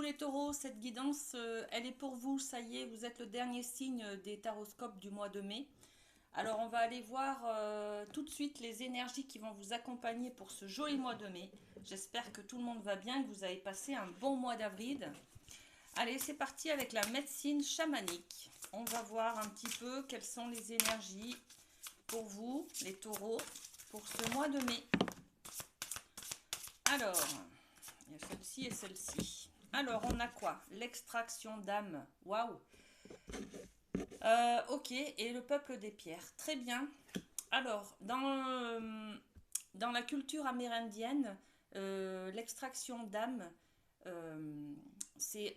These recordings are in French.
les taureaux, cette guidance, elle est pour vous, ça y est, vous êtes le dernier signe des taroscopes du mois de mai. Alors on va aller voir tout de suite les énergies qui vont vous accompagner pour ce joli mois de mai. J'espère que tout le monde va bien, que vous avez passé un bon mois d'avril. Allez, c'est parti avec la médecine chamanique. On va voir un petit peu quelles sont les énergies pour vous, les taureaux, pour ce mois de mai. Alors, il y a celle-ci et celle-ci. Alors, on a quoi? L'extraction d'âme. Waouh! Ok, et le peuple des pierres. Très bien. Alors, dans la culture amérindienne, l'extraction d'âme, euh, c'est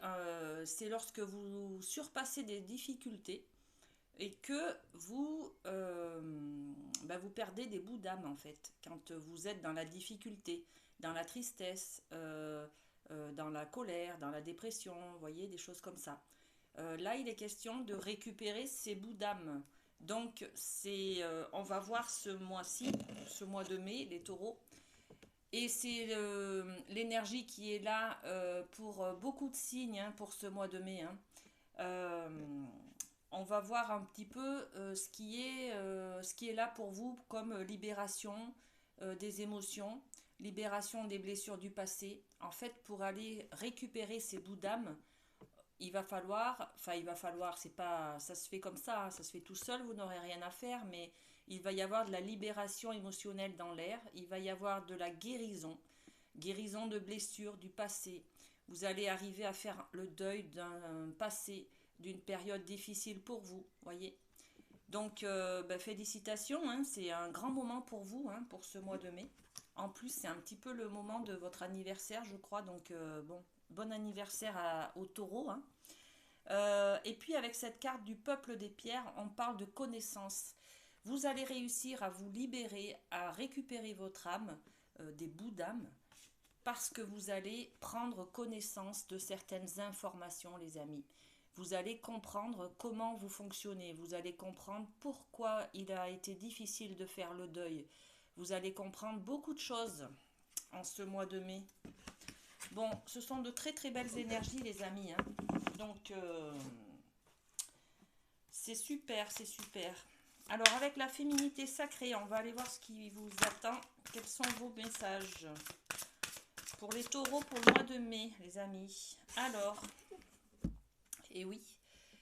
lorsque vous surpassez des difficultés et que vous perdez des bouts d'âme en fait. Quand vous êtes dans la difficulté, dans la tristesse, dans la colère, dans la dépression, vous voyez, des choses comme ça. Là, il est question de récupérer ces bouts d'âme. Donc, on va voir ce mois-ci, ce mois de mai, les taureaux. Et c'est l'énergie qui est là pour beaucoup de signes hein, pour ce mois de mai. Hein. Euh, on va voir un petit peu ce qui est là pour vous comme libération des émotions, libération des blessures du passé. En fait, pour aller récupérer ces bouts d'âme, c'est pas, ça se fait comme ça, hein, ça se fait tout seul, vous n'aurez rien à faire, mais il va y avoir de la libération émotionnelle dans l'air, il va y avoir de la guérison, guérison de blessures du passé. Vous allez arriver à faire le deuil d'un passé, d'une période difficile pour vous, voyez. Donc, félicitations, hein, c'est un grand moment pour vous, hein, pour ce mois de mai. En plus, c'est un petit peu le moment de votre anniversaire, je crois, donc bon anniversaire au taureau. Hein. Et puis avec cette carte du peuple des pierres, on parle de connaissance. Vous allez réussir à vous libérer, à récupérer votre âme, des bouts d'âme, parce que vous allez prendre connaissance de certaines informations, les amis. Vous allez comprendre comment vous fonctionnez, vous allez comprendre pourquoi il a été difficile de faire le deuil. Vous allez comprendre beaucoup de choses en ce mois de mai. Bon, ce sont de très très belles énergies, les amis. Hein. Donc, c'est super, c'est super. Alors, avec la féminité sacrée, on va aller voir ce qui vous attend. Quels sont vos messages pour les taureaux pour le mois de mai, les amis? Alors, et oui,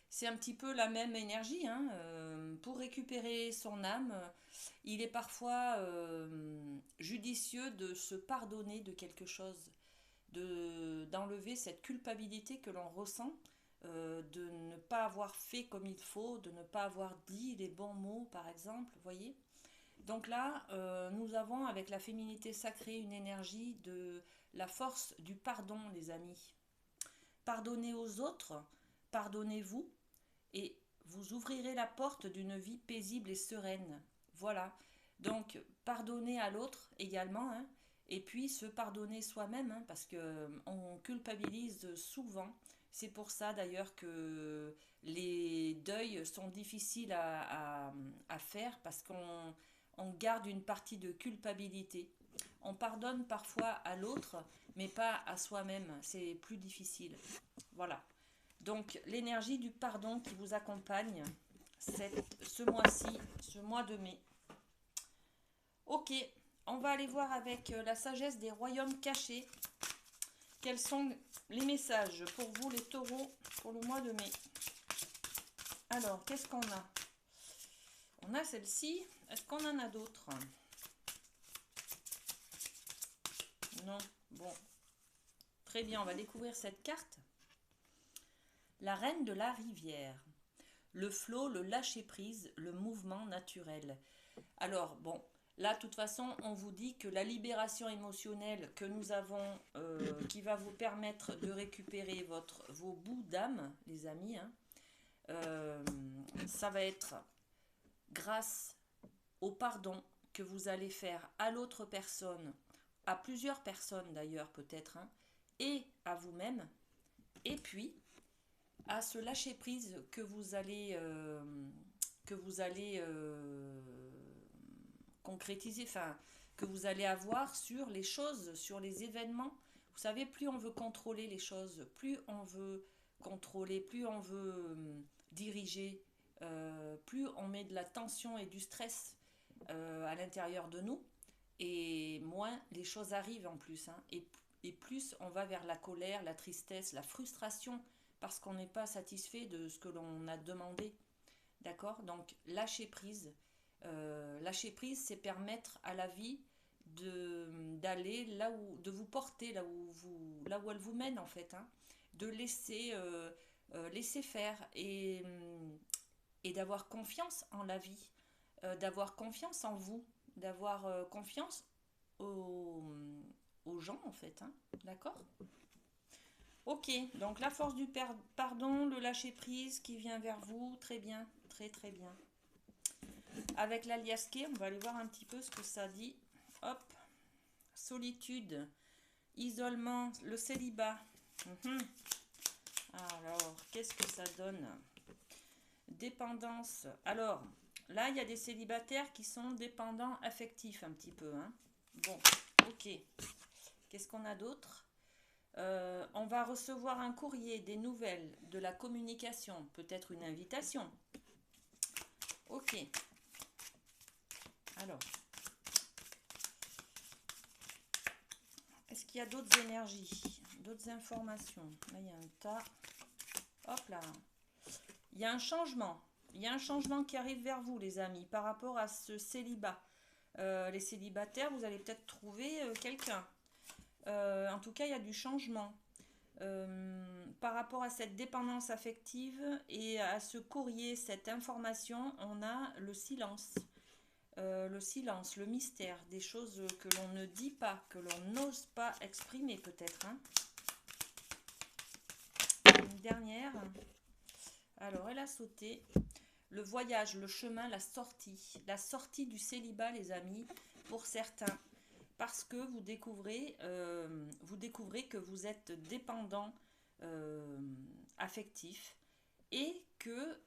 c'est un petit peu la même énergie. Hein, pour récupérer son âme, il est parfois judicieux de se pardonner de quelque chose, d'enlever cette culpabilité que l'on ressent, de ne pas avoir fait comme il faut, de ne pas avoir dit les bons mots, par exemple, vous voyez. Donc là, nous avons avec la féminité sacrée une énergie de la force du pardon, les amis. Pardonnez aux autres, pardonnez-vous, et vous ouvrirez la porte d'une vie paisible et sereine. Voilà. Donc, pardonner à l'autre également, hein, et puis se pardonner soi-même, hein, parce que on culpabilise souvent. C'est pour ça d'ailleurs que les deuils sont difficiles à faire, parce qu'on garde une partie de culpabilité. On pardonne parfois à l'autre, mais pas à soi-même. C'est plus difficile. Voilà. Donc l'énergie du pardon qui vous accompagne ce mois-ci, ce mois de mai. Ok, on va aller voir avec la sagesse des royaumes cachés. Quels sont les messages pour vous les taureaux pour le mois de mai? Alors, qu'est-ce qu'on a? On a celle-ci. Est-ce qu'on en a d'autres? Non. Bon. Très bien, on va découvrir cette carte. La reine de la rivière. Le flot, le lâcher-prise, le mouvement naturel. Alors, bon, là, de toute façon, on vous dit que la libération émotionnelle que nous avons, qui va vous permettre de récupérer vos bouts d'âme, les amis, hein, ça va être grâce au pardon que vous allez faire à l'autre personne, à plusieurs personnes d'ailleurs peut-être, hein, et à vous-même, et puis à ce lâcher prise que vous allez concrétiser, enfin que vous allez avoir sur les choses, sur les événements. Vous Vous savez, plus on veut contrôler les choses, plus on veut contrôler, plus on veut diriger, plus on met de la tension et du stress à l'intérieur de nous, et moins les choses arrivent en plus. Hein. Et plus on va vers la colère, la tristesse, la frustration, parce qu'on n'est pas satisfait de ce que l'on a demandé. D'accord? Donc lâcher prise, c'est permettre à la vie d'aller là où, de vous porter là où elle vous mène en fait, hein. De laisser faire et d'avoir confiance en la vie, d'avoir confiance en vous, d'avoir confiance aux, aux gens en fait, hein. D'accord? Ok, donc la force du pardon, le lâcher prise qui vient vers vous, très bien, très très bien. Avec l'aliasqué, on va aller voir un petit peu ce que ça dit. Hop, solitude, isolement, le célibat. Alors, qu'est-ce que ça donne? Dépendance. Alors, là, il y a des célibataires qui sont dépendants affectifs un petit peu. Hein. Bon, ok. Qu'est-ce qu'on a d'autre? On va recevoir un courrier, des nouvelles, de la communication, peut-être une invitation. Ok. Alors, est-ce qu'il y a d'autres énergies, d'autres informations? Là, il y a un tas. Hop là. Il y a un changement. Il y a un changement qui arrive vers vous, les amis, par rapport à ce célibat. Les célibataires, vous allez peut-être trouver quelqu'un. En tout cas, il y a du changement. Par rapport à cette dépendance affective et à ce courrier, cette information, on a le silence. Le mystère, des choses que l'on ne dit pas, que l'on n'ose pas exprimer peut-être. Hein. Une dernière. Alors, elle a sauté. Le voyage, le chemin, la sortie du célibat, les amis, pour certains. Parce que vous découvrez que vous êtes dépendant affectif et que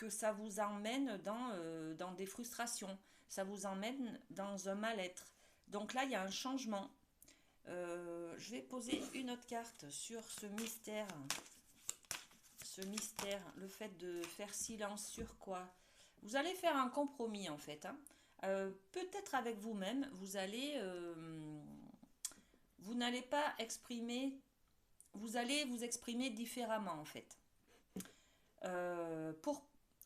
ça vous emmène dans des frustrations, ça vous emmène dans un mal-être. Donc là, il y a un changement. Je vais poser une autre carte sur ce mystère. Ce mystère, le fait de faire silence sur quoi? Vous allez faire un compromis en fait. Hein. Peut-être avec vous-même, vous n'allez pas exprimer, vous allez vous exprimer différemment en fait.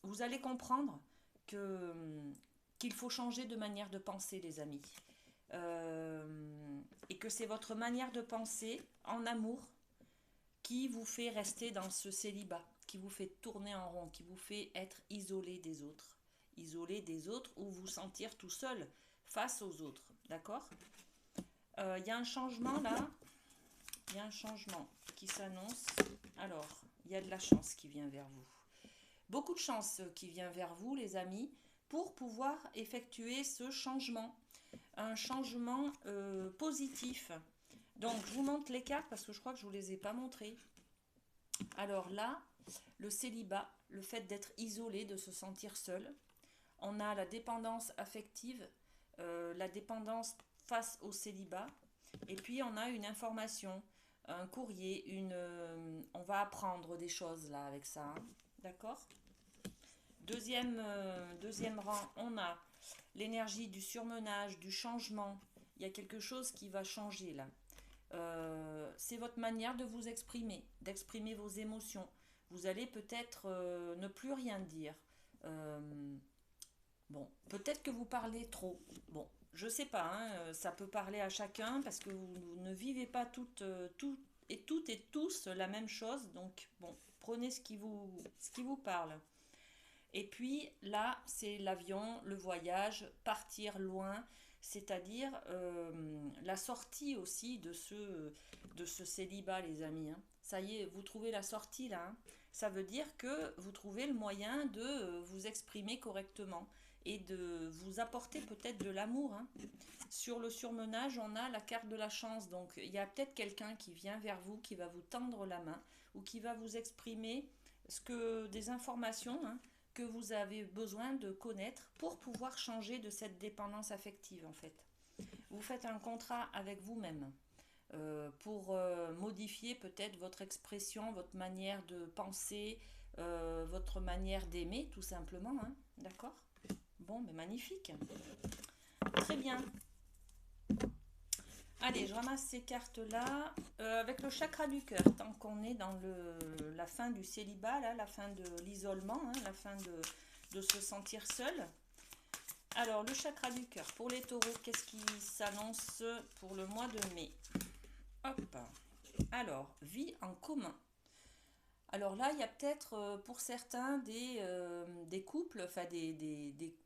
Vous allez comprendre qu'il faut changer de manière de penser, les amis. Et que c'est votre manière de penser en amour qui vous fait rester dans ce célibat, qui vous fait tourner en rond, qui vous fait être isolé des autres. Isolé des autres ou vous sentir tout seul face aux autres. D'accord? Il y a un changement là. Il y a un changement qui s'annonce. Alors, il y a de la chance qui vient vers vous. Beaucoup de chance qui vient vers vous, les amis, pour pouvoir effectuer ce changement. Un changement positif. Donc, je vous montre les cartes parce que je crois que je ne vous les ai pas montrées. Alors là, le célibat, le fait d'être isolé, de se sentir seul. On a la dépendance affective, la dépendance face au célibat. Et puis, on a une information, un courrier, on va apprendre des choses là avec ça. Hein. D'accord ? Deuxième rang, on a l'énergie du surmenage, du changement. Il y a quelque chose qui va changer là. C'est votre manière de vous exprimer, d'exprimer vos émotions. Vous allez peut-être ne plus rien dire. Bon, peut-être que vous parlez trop. Bon, je sais pas, hein, ça peut parler à chacun parce que vous ne vivez pas toutes et tous la même chose. Donc, bon, prenez ce qui vous parle. Et puis là, c'est l'avion, le voyage, partir loin, c'est-à-dire la sortie aussi de ce célibat, les amis. Hein. Ça y est, vous trouvez la sortie là. Hein. Ça veut dire que vous trouvez le moyen de vous exprimer correctement et de vous apporter peut-être de l'amour. Hein. Sur le surmenage, on a la carte de la chance. Donc, il y a peut-être quelqu'un qui vient vers vous, qui va vous tendre la main ou qui va vous exprimer des informations, hein, que vous avez besoin de connaître pour pouvoir changer de cette dépendance affective en fait. Vous faites un contrat avec vous-même. pour modifier peut-être votre expression, votre manière de penser, votre manière d'aimer, tout simplement, hein. D'accord? Bon, mais magnifique. Très bien. Allez, je ramasse ces cartes-là avec le chakra du cœur, tant qu'on est dans la fin du célibat, là, la fin de l'isolement, hein, la fin de se sentir seul. Alors, le chakra du cœur, pour les taureaux, qu'est-ce qui s'annonce pour le mois de mai? Hop. Alors, vie en commun. Alors là, il y a peut-être pour certains des couples, enfin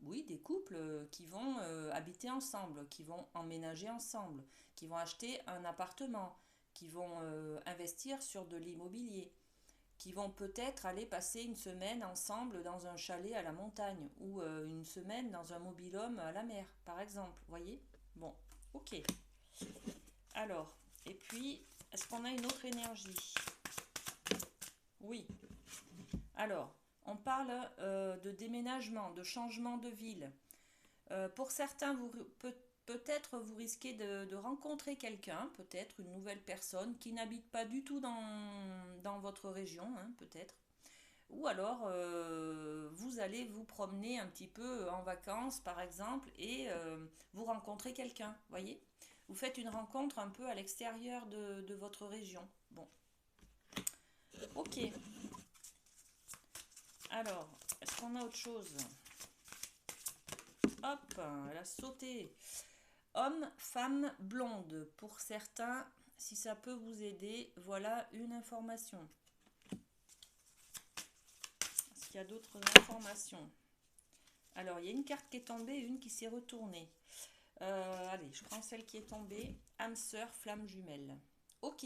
oui, des couples qui vont habiter ensemble, qui vont emménager ensemble, qui vont acheter un appartement, qui vont investir sur de l'immobilier, qui vont peut-être aller passer une semaine ensemble dans un chalet à la montagne ou une semaine dans un mobil-home à la mer, par exemple. Voyez? Bon, ok. Alors, et puis, est-ce qu'on a une autre énergie? Oui. Alors, on parle de déménagement, de changement de ville. Pour certains, peut-être vous risquez de rencontrer quelqu'un, peut-être une nouvelle personne qui n'habite pas du tout dans votre région, hein, peut-être. Ou alors, vous allez vous promener un petit peu en vacances, par exemple, et vous rencontrez quelqu'un, voyez? Vous faites une rencontre un peu à l'extérieur de votre région. Bon, ok. Alors, est-ce qu'on a autre chose? Hop, elle a sauté. Homme, femme, blonde. Pour certains, si ça peut vous aider, voilà une information. Est-ce qu'il y a d'autres informations? Alors, il y a une carte qui est tombée et une qui s'est retournée. Allez, je prends celle qui est tombée. Âme sœur, flamme jumelle. Ok.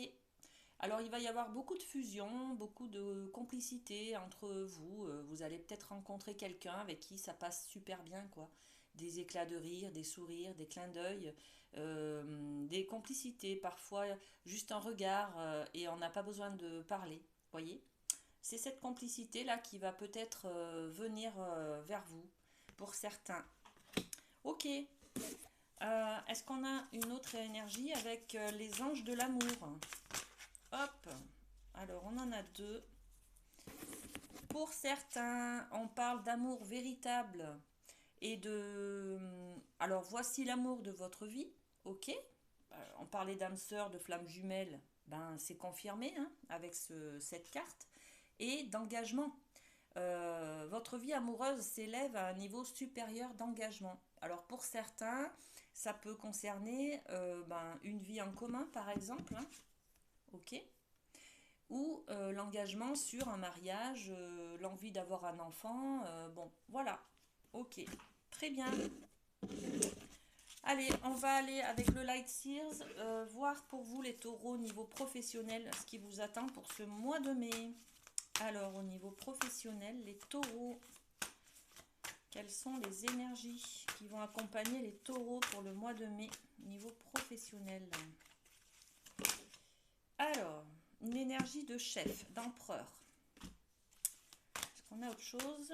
Alors, il va y avoir beaucoup de fusion, beaucoup de complicité entre vous. Vous allez peut-être rencontrer quelqu'un avec qui ça passe super bien, quoi. Des éclats de rire, des sourires, des clins d'œil, des complicités, parfois juste un regard et on n'a pas besoin de parler, voyez? C'est cette complicité-là qui va peut-être venir vers vous, pour certains. Ok. Est-ce qu'on a une autre énergie avec les anges de l'amour? Hop. Alors, on en a deux. Pour certains, on parle d'amour véritable et de... Alors, voici l'amour de votre vie, ok. On parlait d'âme sœur, de flamme jumelle, ben c'est confirmé hein, avec cette carte. Et d'engagement. Votre vie amoureuse s'élève à un niveau supérieur d'engagement. Alors, pour certains, ça peut concerner une vie en commun, par exemple, hein, ok, ou l'engagement sur un mariage, l'envie d'avoir un enfant, bon, voilà, ok, très bien. Allez, on va aller avec le Light Sears, voir pour vous les taureaux au niveau professionnel, ce qui vous attend pour ce mois de mai. Alors, au niveau professionnel, les taureaux, quelles sont les énergies qui vont accompagner les taureaux pour le mois de mai, niveau professionnel? Alors, une énergie de chef, d'empereur. Est-ce qu'on a autre chose?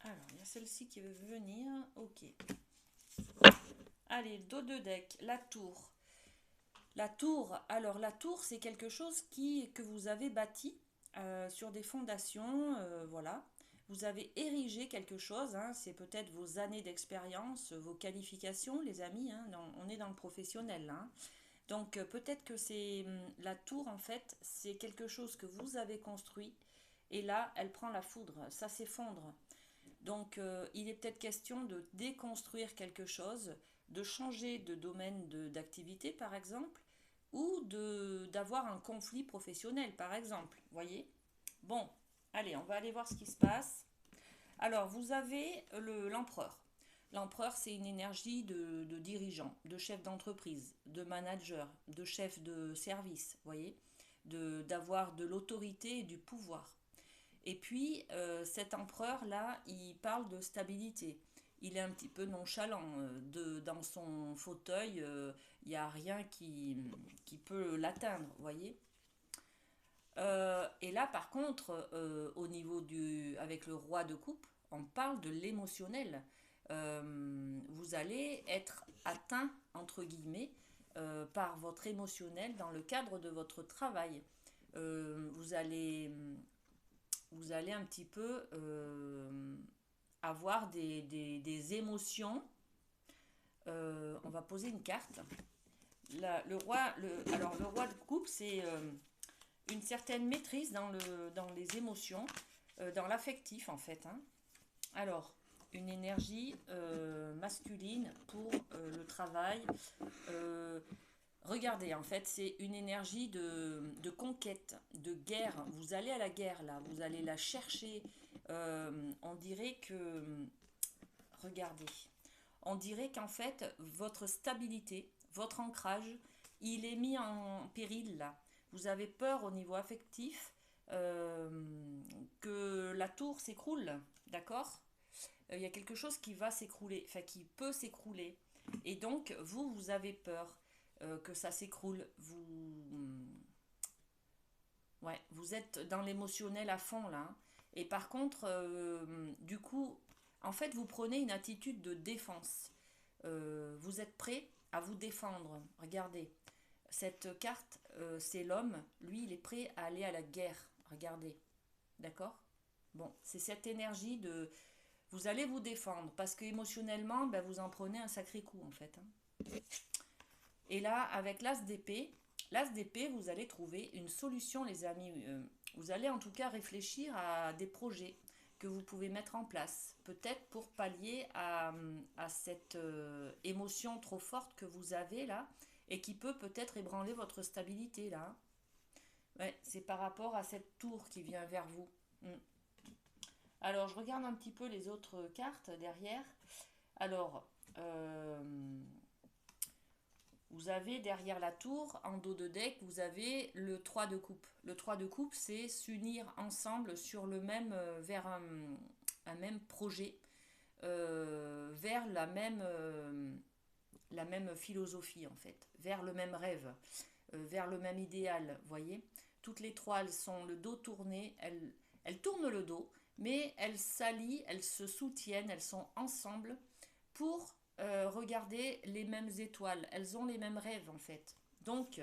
Alors, il y a celle-ci qui veut venir. Ok. Allez, dos de deck, la tour. La tour, alors la tour, c'est quelque chose que vous avez bâti sur des fondations, voilà. Vous avez érigé quelque chose, hein, c'est peut-être vos années d'expérience, vos qualifications, les amis, hein, on est dans le professionnel, hein. Donc peut-être que c'est la tour, en fait, c'est quelque chose que vous avez construit, et là, elle prend la foudre, ça s'effondre. Donc il est peut-être question de déconstruire quelque chose, de changer de domaine d'activité, par exemple, ou d'avoir un conflit professionnel, par exemple. Voyez? Bon, allez, on va aller voir ce qui se passe. Alors, vous avez l'empereur. L'empereur, c'est une énergie de dirigeant, de chef d'entreprise, de manager, de chef de service, voyez, d'avoir de l'autorité et du pouvoir. Et puis, cet empereur-là, il parle de stabilité. Il est un petit peu nonchalant. Dans son fauteuil, il n'y a rien qui peut l'atteindre, vous voyez. Et là, par contre, au niveau avec le roi de coupe, on parle de l'émotionnel. vous allez être atteint, entre guillemets, par votre émotionnel dans le cadre de votre travail. Vous allez un petit peu avoir des émotions. On va poser une carte. Le roi de coupe, c'est une certaine maîtrise dans les émotions, dans l'affectif en fait. Hein. Alors, une énergie masculine pour le travail. Regardez, en fait, c'est une énergie de conquête, de guerre. Vous allez à la guerre, là. Vous allez la chercher. On dirait que... Regardez. On dirait qu'en fait, votre stabilité, votre ancrage, il est mis en péril, là. Vous avez peur au niveau affectif que la tour s'écroule, d'accord? Il y a quelque chose qui va s'écrouler, enfin qui peut s'écrouler. Et donc, vous avez peur que ça s'écroule. Ouais, vous êtes dans l'émotionnel à fond là. Hein. Et par contre, du coup, en fait, vous prenez une attitude de défense. Vous êtes prêt à vous défendre. Regardez, cette carte, c'est l'homme. Lui, il est prêt à aller à la guerre. Regardez, d'accord? Bon, c'est cette énergie de... Vous allez vous défendre parce que émotionnellement, ben, vous en prenez un sacré coup en fait. Hein. Et là, avec l'as d'épée, vous allez trouver une solution, les amis. Vous allez en tout cas réfléchir à des projets que vous pouvez mettre en place, peut-être pour pallier à cette émotion trop forte que vous avez là et qui peut peut-être ébranler votre stabilité là. Ouais, c'est par rapport à cette tour qui vient vers vous. Alors, je regarde un petit peu les autres cartes derrière. Alors, vous avez derrière la tour, en dos de deck, vous avez le 3 de coupe. Le 3 de coupe, c'est s'unir ensemble sur le même, vers un même projet, vers la même philosophie en fait, vers le même rêve, vers le même idéal, voyez. Toutes les trois, elles sont le dos tourné, elles tournent le dos, mais elles s'allient, elles se soutiennent, elles sont ensemble pour regarder les mêmes étoiles. Elles ont les mêmes rêves en fait. Donc,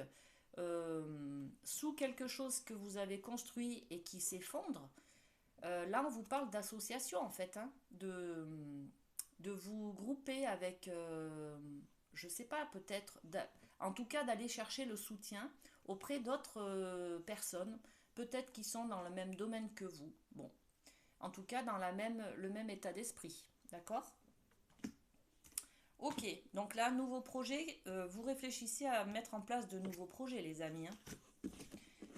sous quelque chose que vous avez construit et qui s'effondre, là on vous parle d'association en fait, hein, de vous grouper avec, je sais pas, peut-être, en tout cas d'aller chercher le soutien auprès d'autres personnes, peut-être qui sont dans le même domaine que vous. Bon, en tout cas dans le même état d'esprit, d'accord? Ok, donc là, nouveau projet, vous réfléchissez à mettre en place de nouveaux projets, les amis. Hein.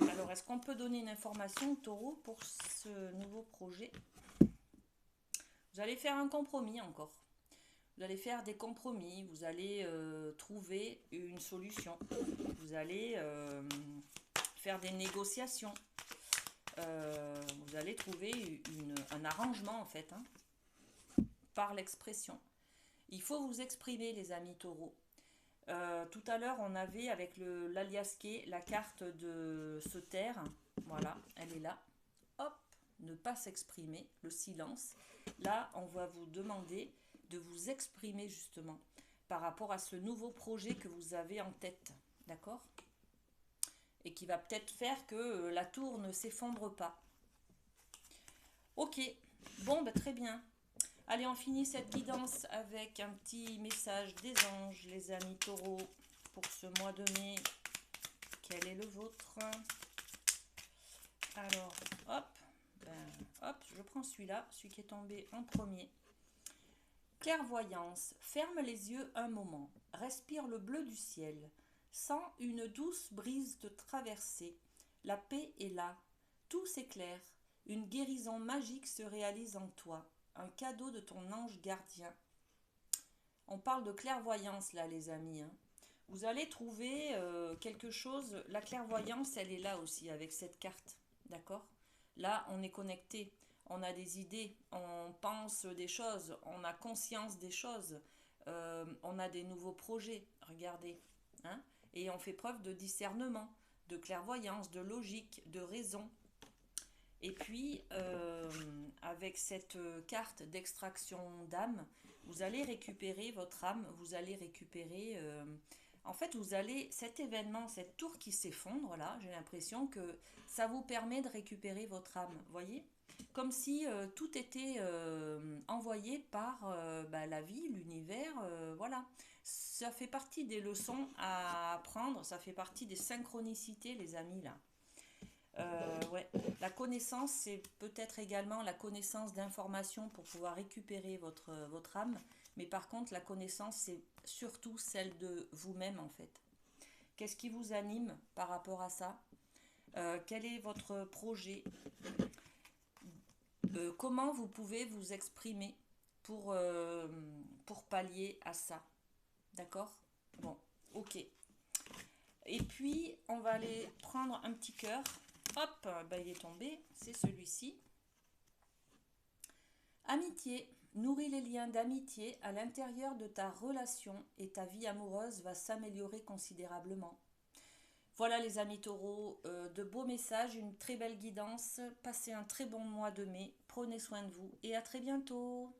Alors, est-ce qu'on peut donner une information, Taureau, pour ce nouveau projet? Vous allez faire un compromis encore. Vous allez faire des compromis, vous allez trouver une solution. Vous allez faire des négociations. Vous allez trouver un arrangement, en fait, hein, par l'expression. Il faut vous exprimer, les amis taureaux. Tout à l'heure, on avait avec l'aliasqué la carte de se taire. Voilà, elle est là. Hop, ne pas s'exprimer, le silence. Là, on va vous demander de vous exprimer justement par rapport à ce nouveau projet que vous avez en tête. D'accord? Et qui va peut-être faire que la tour ne s'effondre pas. Ok, bon, bah, très bien. Allez, on finit cette guidance avec un petit message des anges, les amis taureaux, pour ce mois de mai. Quel est le vôtre? Alors, hop, je prends celui-là, celui qui est tombé en premier. Clairvoyance, ferme les yeux un moment, respire le bleu du ciel, sens une douce brise te traverser. La paix est là, tout s'éclaire, une guérison magique se réalise en toi. Un cadeau de ton ange gardien. On parle de clairvoyance là, les amis. Hein. Vous allez trouver quelque chose. La clairvoyance, elle est là aussi avec cette carte. D'accord? Là, on est connecté. On a des idées. On pense des choses. On a conscience des choses. On a des nouveaux projets. Regardez. Hein? Et on fait preuve de discernement, de clairvoyance, de logique, de raison. Et puis, avec cette carte d'extraction d'âme, Vous allez récupérer votre âme, vous allez récupérer... en fait, vous allez... Cet événement, cette tour qui s'effondre, là, j'ai l'impression que ça vous permet de récupérer votre âme, voyez? Comme si tout était envoyé par bah, la vie, l'univers, voilà. Ça fait partie des leçons à apprendre, ça fait partie des synchronicités, les amis, là. Ouais. La connaissance, c'est peut-être également la connaissance d'informations pour pouvoir récupérer votre âme. Mais par contre, la connaissance, c'est surtout celle de vous-même, en fait. Qu'est-ce qui vous anime par rapport à ça? Quel est votre projet? Comment vous pouvez vous exprimer pour pallier à ça? D'accord? Bon, ok. Et puis, on va aller prendre un petit cœur. Hop, bah, il est tombé. C'est celui-ci. Amitié. Nourris les liens d'amitié à l'intérieur de ta relation et ta vie amoureuse va s'améliorer considérablement. Voilà les amis taureaux, de beaux messages, une très belle guidance. Passez un très bon mois de mai. Prenez soin de vous et à très bientôt.